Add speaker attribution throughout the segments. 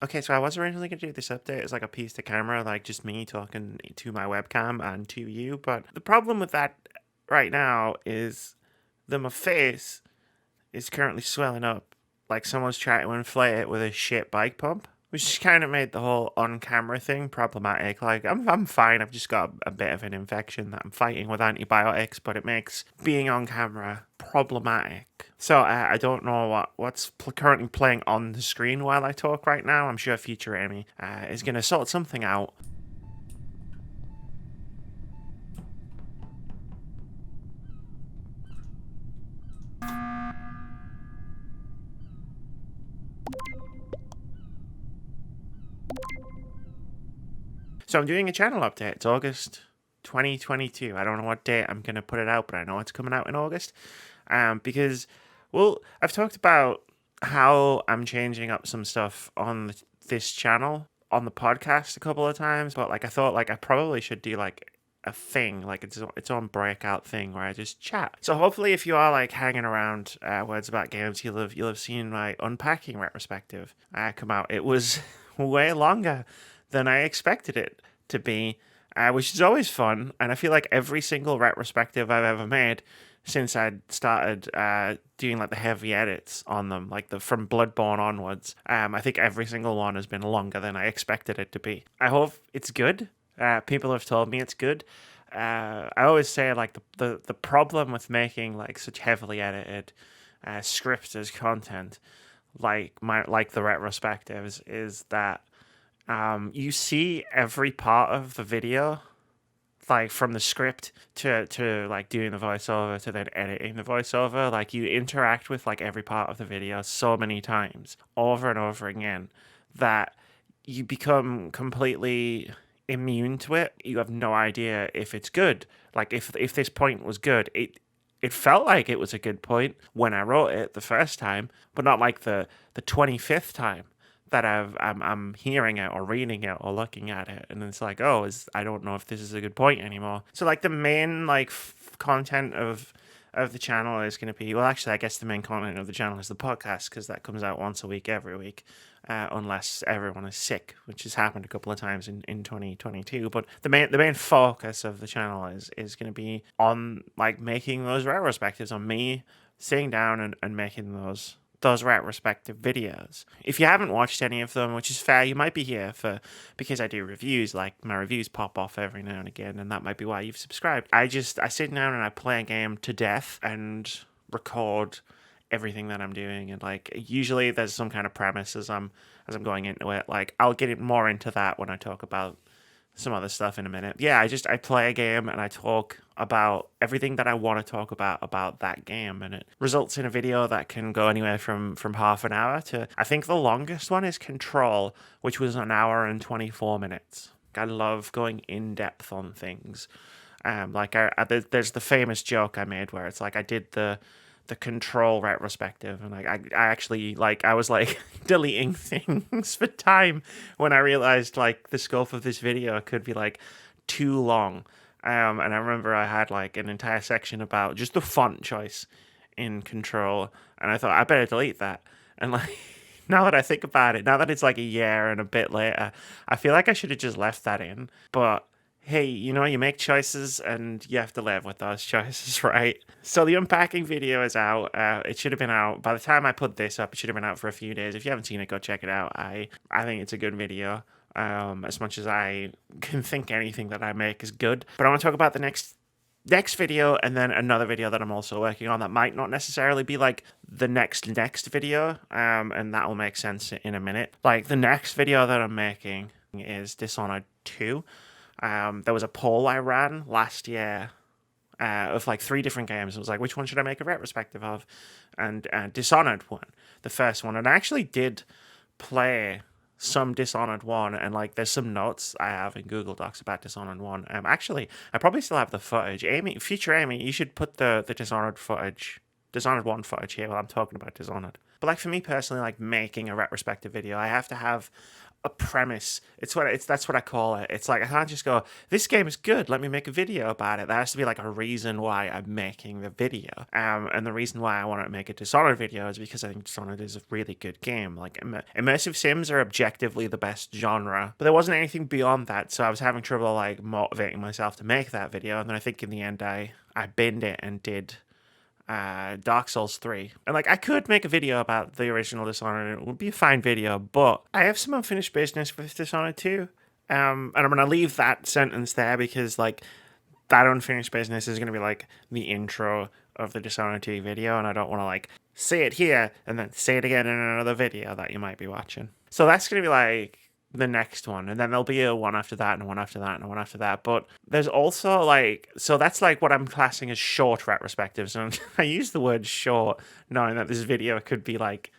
Speaker 1: Okay, so I was originally going to do this update as like a piece to camera, like just me talking to my webcam and to you. But the problem with that right now is that my face is currently swelling up like someone's trying to inflate it with a shit bike pump, which kind of made the whole on-camera thing problematic. Like I'm fine. I've just got a bit of an infection that I'm fighting with antibiotics, but it makes being on camera problematic. So I don't know what's currently playing on the screen while I talk right now. I'm sure future Amy is gonna sort something out. So I'm doing a channel update. It's August 2022. I don't know what date I'm gonna put it out, but I know it's coming out in August. Because, well, I've talked about how I'm changing up some stuff on this channel on the podcast a couple of times, but like I thought, like I probably should do like a thing, like its own breakout thing where I just chat. So hopefully, if you are like hanging around Words About Games, you'll have seen my unpacking retrospective come out. It was way longer than I expected it to be, which is always fun. And I feel like every single retrospective I've ever made since I'd started doing like the heavy edits on them, like the from Bloodborne onwards, I think every single one has been longer than I expected it to be. I hope it's good. People have told me it's good. I always say like the problem with making like such heavily edited scripted content, like the retrospectives, is that you see every part of the video, like from the script to like doing the voiceover to then editing the voiceover. Like you interact with like every part of the video so many times over and over again that you become completely immune to it. You have no idea if it's good. Like if this point was good, it felt like it was a good point when I wrote it the first time, but not like the 25th time that I'm hearing it or reading it or looking at it, and it's like, oh, I don't know if this is a good point anymore. So like the main like content of the channel is going to be, well, actually, I guess the main content of the channel is the podcast because that comes out once a week every week, unless everyone is sick, which has happened a couple of times in 2022. But the main focus of the channel is going to be on like making those retrospectives, on me sitting down and making those retrospective videos. If you haven't watched any of them, which is fair, you might be here because I do reviews. Like my reviews pop off every now and again, and that might be why you've subscribed. I sit down and I play a game to death and record everything that I'm doing, and like usually there's some kind of premise as I'm going into it. Like I'll get more into that when I talk about some other stuff in a minute. Yeah, I play a game and I talk about everything that I want to talk about that game, and it results in a video that can go anywhere from half an hour to, I think the longest one is Control, which was an hour and 24 minutes. I love going in depth on things. There's the famous joke I made where it's like I did the Control retrospective, and like I actually like I was like deleting things for time when I realized like the scope of this video could be like too long. And I remember I had like an entire section about just the font choice in Control, and I thought I better delete that. And like now that I think about it, now that it's like a year and a bit later, I feel like I should have just left that in. But hey, you make choices and you have to live with those choices, right? So the unpacking video is out. It should have been out by the time I put this up. It should have been out for a few days. If you haven't seen it, go check it out. I think it's a good video. As much as I can think anything that I make is good, but I want to talk about the next video and then another video that I'm also working on that might not necessarily be like the next video. And that will make sense in a minute. Like the next video that I'm making is Dishonored 2. There was a poll I ran last year of like 3 different games. It was like, which one should I make a retrospective of? And Dishonored won, the first one. And I actually did play some Dishonored 1, and like there's some notes I have in Google Docs about Dishonored 1. Actually, I probably still have the footage. Future Amy, you should put the Dishonored 1 footage here while I'm talking about Dishonored. But like for me personally, like making a retrospective video, I have to have a premise. That's what I call it. It's like I can't just go, this game is good, let me make a video about it. There has to be like a reason why I'm making the video. And the reason why I want to make a Dishonored video is because I think Dishonored is a really good game. Like immersive sims are objectively the best genre, but there wasn't anything beyond that, so I was having trouble like motivating myself to make that video. And then I think in the end I binned it and did Dark Souls 3. And like I could make a video about the original Dishonored, it would be a fine video, but I have some unfinished business with Dishonored 2. And I'm gonna leave that sentence there because like that unfinished business is gonna be like the intro of the Dishonored 2 video, and I don't wanna like say it here and then say it again in another video that you might be watching. So that's gonna be like the next one, and then there'll be a one after that and one after that and one after that. But there's also like, so that's like what I'm classing as short retrospectives, and I use the word short knowing that this video could be like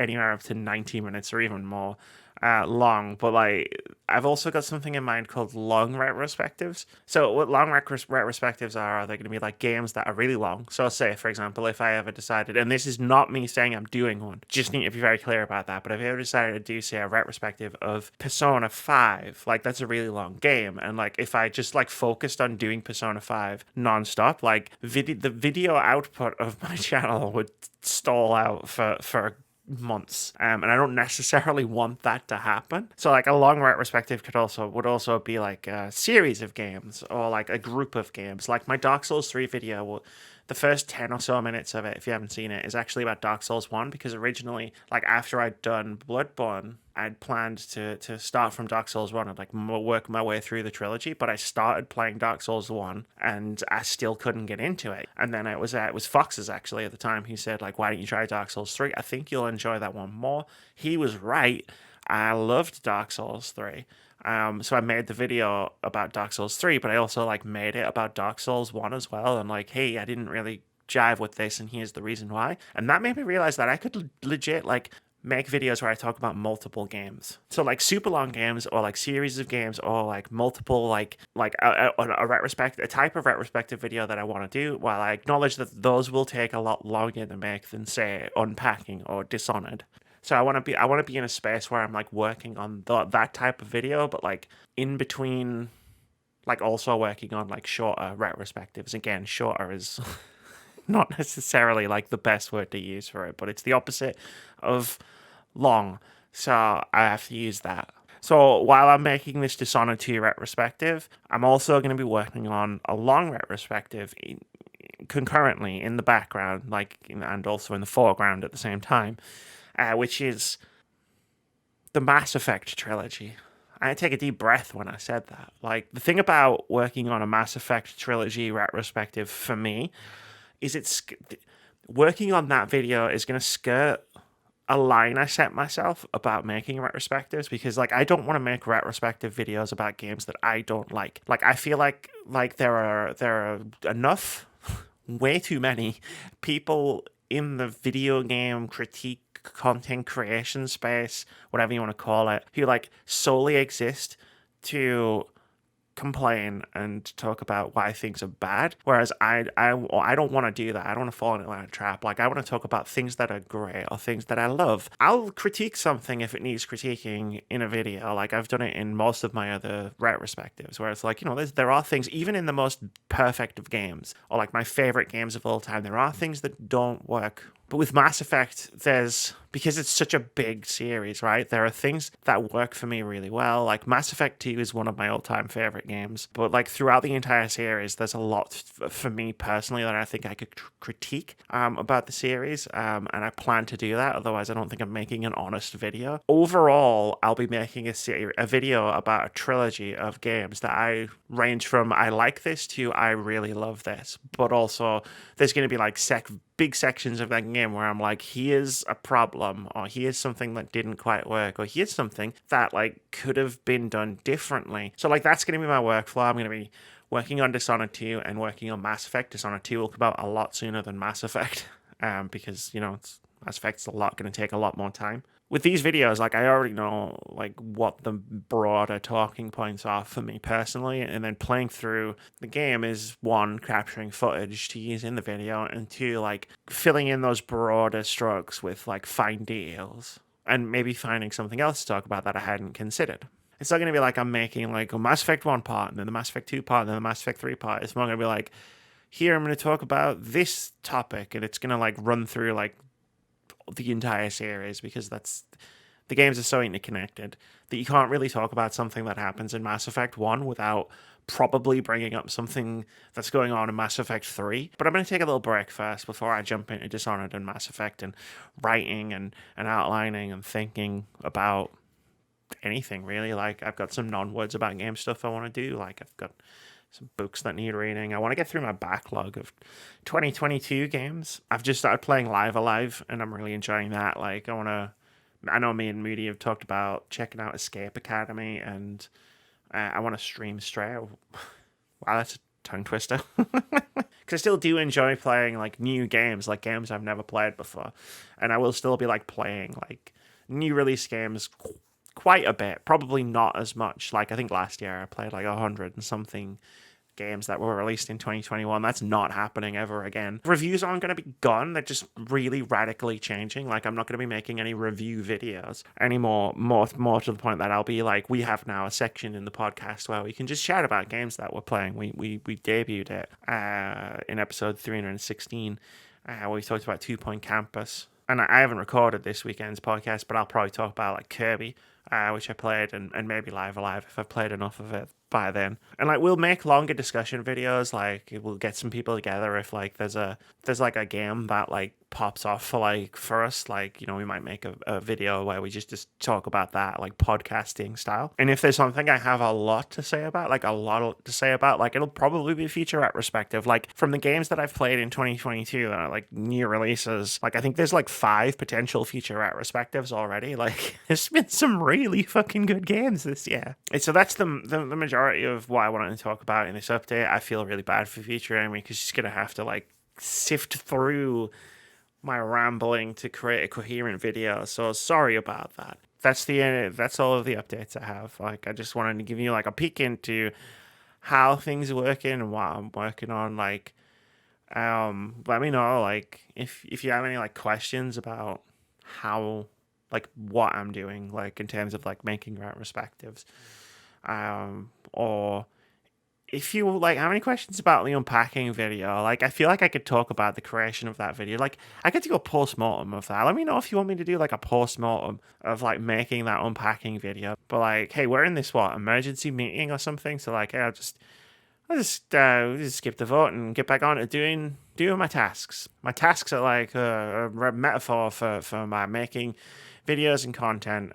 Speaker 1: anywhere up to 90 minutes or even more long. But like I've also got something in mind called long retrospectives. So what long retrospectives are they going to be like games that are really long. So say, for example, if I ever decided, and this is not me saying I'm doing one, just need to be very clear about that, but if I ever decided to do, say, a retrospective of Persona 5, like that's a really long game, and like if I just like focused on doing Persona 5 nonstop, like the video output of my channel would stall out for months, and I don't necessarily want that to happen. So like a long retrospective would also be like a series of games or like a group of games. Like my Dark Souls 3 video, the first 10 or so minutes of it, if you haven't seen it, is actually about Dark Souls 1, because originally, like after I'd done Bloodborne, I'd planned to start from Dark Souls 1 and like work my way through the trilogy, but I started playing Dark Souls 1 and I still couldn't get into it. And then it was Fox's actually at the time. He said like, why don't you try Dark Souls 3? I think you'll enjoy that one more. He was right. I loved Dark Souls 3. So I made the video about Dark Souls 3, but I also like made it about Dark Souls 1 as well. And like, hey, I didn't really jive with this, and here's the reason why. And that made me realize that I could legit like make videos where I talk about multiple games. So like super long games or like series of games or like multiple like a type of retrospective video that I want to do, while I acknowledge that those will take a lot longer to make than say Unpacking or Dishonored. So I want to be in a space where I'm like working on that type of video, but like in between, like also working on like shorter retrospectives. Again, shorter is not necessarily like the best word to use for it, but it's the opposite of long. So I have to use that. So while I'm making this Dishonored 2 retrospective, I'm also going to be working on a long retrospective concurrently in the background, like, and also in the foreground at the same time, which is the Mass Effect trilogy. I take a deep breath when I said that. Like, the thing about working on a Mass Effect trilogy retrospective for me is working on that video is going to skirt a line I set myself about making retrospectives, because like I don't want to make retrospective videos about games that I don't like. Like I feel like there are enough, way too many people in the video game critique, content creation space, whatever you want to call it, who like solely exist to complain and talk about why things are bad, whereas I don't want to do that. I don't want to fall into that trap. Like I want to talk about things that are great or things that I love. I'll critique something if it needs critiquing in a video. Like I've done it in most of my other retrospectives, where it's like, you know, there are things, even in the most perfect of games or like my favorite games of all time, there are things that don't work. But with Mass Effect, because it's such a big series, right? There are things that work for me really well. Like Mass Effect 2 is one of my all-time favorite games. But like throughout the entire series, there's a lot for me personally that I think I could critique about the series. And I plan to do that. Otherwise, I don't think I'm making an honest video. Overall, I'll be making a video about a trilogy of games that I range from I like this to I really love this. But also, there's going to be like big sections of that game where I'm like, here's a problem, or here's something that didn't quite work, or here's something that like could have been done differently. So like that's going to be my workflow. I'm going to be working on Dishonored 2 and working on Mass Effect. Dishonored 2 will come out a lot sooner than Mass Effect, because, you know, Mass Effect's going to take a lot more time. With these videos, like I already know like what the broader talking points are for me personally, and then playing through the game is one, capturing footage to use in the video, and two, like filling in those broader strokes with like fine details. and maybe finding something else to talk about that I hadn't considered. It's not going to be like I'm making like a Mass Effect 1 part, and then the Mass Effect 2 part, and then the Mass Effect 3 part. It's more going to be like, here I'm going to talk about this topic, and it's going to like run through like the entire series, because the games are so interconnected that you can't really talk about something that happens in Mass Effect 1 without probably bringing up something that's going on in Mass Effect 3. But I'm going to take a little break first before I jump into Dishonored and Mass Effect and writing and outlining and thinking about anything really. Like, I've got some non-words about game stuff I want to do. Like, I've got some books that need reading. I want to get through my backlog of 2022 games. I've just started playing Live Alive, and I'm really enjoying that. Like, I know me and Moody have talked about checking out Escape Academy, and I want to stream Stray. Wow, that's a tongue twister. Because I still do enjoy playing like new games, like games I've never played before, and I will still be like playing like new release games quite a bit. Probably not as much. Like, I think last year I played like 100 and something games that were released in 2021. That's not happening ever again. Reviews aren't going to be gone. They're just really radically changing. Like, I'm not going to be making any review videos anymore. More to the point that I'll be like, we have now a section in the podcast where we can just chat about games that we're playing. We debuted it in episode 316 where we talked about 2 Point Campus. And I haven't recorded this weekend's podcast, but I'll probably talk about like Kirby, which I played, and maybe Live Alive if I've played enough of it by then. And like, we'll make longer discussion videos. Like, we'll get some people together if like there's like a game that like pops off for us. Like, you know, we might make a video where we just talk about that, like podcasting style. And if there's something I have a lot to say about, like it'll probably be feature retrospective. Like, from the games that I've played in 2022 that are like new releases, like I think there's like 5 potential feature retrospectives already. Like, there's been some really fucking good games this year. And so that's the majority of what I wanted to talk about in this update. I feel really bad for Future Amy because she's gonna have to like sift through my rambling to create a coherent video. So sorry about that. That's all of the updates I have. Like, I just wanted to give you like a peek into how things are working and what I'm working on. Like, let me know like if you have any like questions about how, like, what I'm doing, like in terms of like making retrospectives, or if you like have any questions about the unpacking video. Like, I feel like I could talk about the creation of that video. Like, I could do a post-mortem of that. Let me know if you want me to do like a post-mortem of like making that unpacking video. But like, hey, we're in this emergency meeting or something, so like, hey, I'll just skip the vote and get back on to doing my tasks. My tasks are like a metaphor for my making videos and content.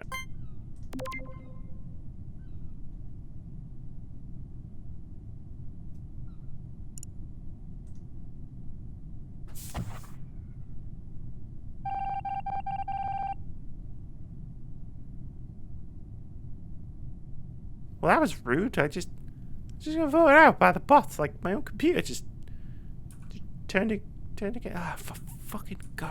Speaker 1: Well, that was rude. I just got voted out by the bots. Like, my own computer just turned to get. Ah, for fucking God.